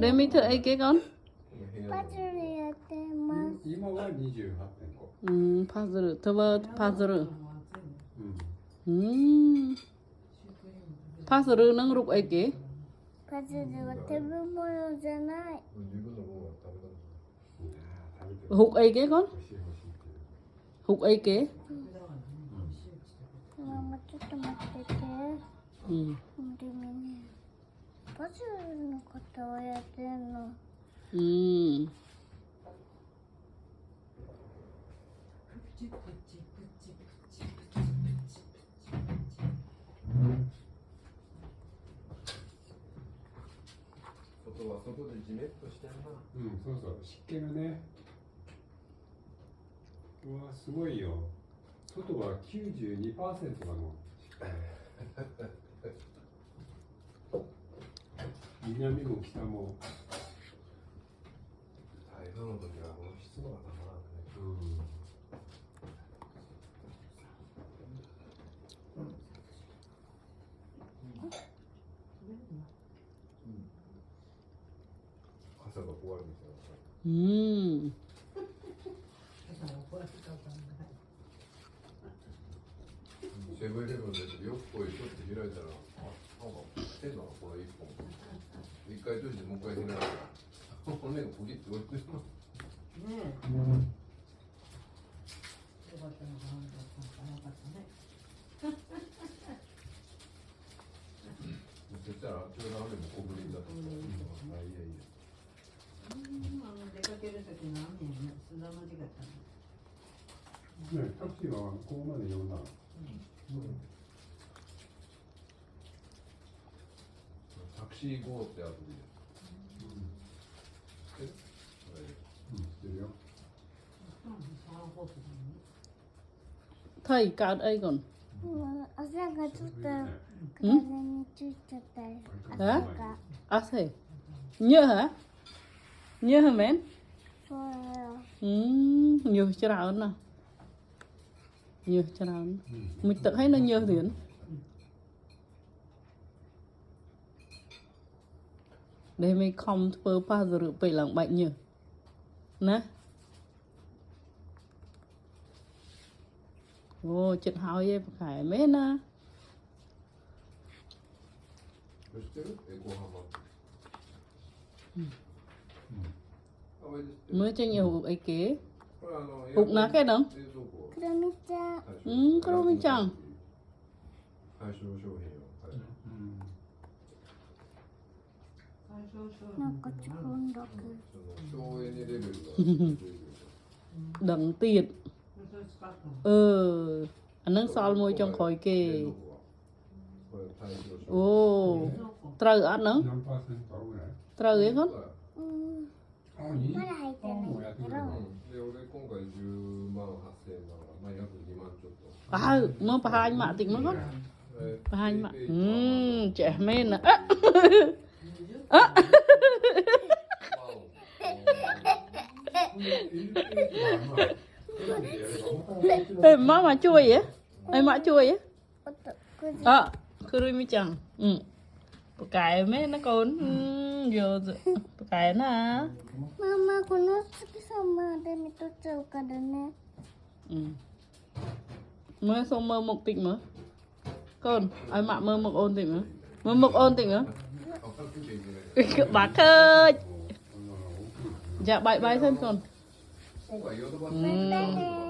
Để mình thử ấy cái con. パズルやってます。今は28.5。파즈르. 저거 파즈르. うん。 파즈르 는 룩 ấy cái. パズルは食べ物じゃない。 Hục ấy cái con. 欲しい欲しいっていう。 Hục ấy cái. ママちょっと待ってて。でもね、パズルの方はやってんの。外は外でジメッとしてんな。うん、そうそう、湿気がね。うわ、すごいよ。外は92%だもん。南も北も。台風の時はこの湿度がたまらんね。傘が壊れてた。セブンイレブンでよくこういうちょっと開いたら、なんか変なのこれ一本。一回閉じてもう一回開いたら、骨がポキッと折れてしまう。そしたらあっちの雨も小降りだと思う。あ、いやいや。出かける時の雨やね、砂の字がったね、タクシーはここまで呼んだの。タクシー GO ってアプリで。知ってるよ。 Thầy card ấy còn. 朝がちょっと体についちゃったよ。朝が。 À thế. Nhớ hả? Nhớ hả mến? そうだよ。Nhiều chả nè. Nhiều chả mình tự thấy nó nhiều tiền. Để mình không phơ pa rồi phải làm bệnh nhiều. Nè. Ồ, chết hỏi vậy phải mấy nè. 知ってる？横浜。Mới cho nhiều hụt ấy kế. これhụt ná cái đó. 冷蔵庫。クロミちゃん。黒みちゃん。対象商品を。なんか自分だけ。省エネレベルが。Đằng tiền. Anh nâng sol môi trong khói kề. Ồ, trời ăn nữa. 何パーセントぐらい？ Trời ấy con. あ、いい。まだ入ってないけど。で、俺今回10万8000円だから、まあ約2万ちょっと。À, nó phải hai mạ tịnh nó con. Phải hai mạ. Trẻ men nè. Ê, má mà chui vậy? Ê, má chui vậy? おっと、くじ。 À, kuru mi chẳng. Cái mấy nó con. Vô rồi. Cái nè. ママ、この月様で見とっちゃうからね。Mới xong mơ một tịnh mà. Con, ai mạ mơ một ôn tịnh mà. Mơ một ôn tịnh mà. Bác ơi. Dạ bye bye thân con. 今回ヨドバシ。バイバイね。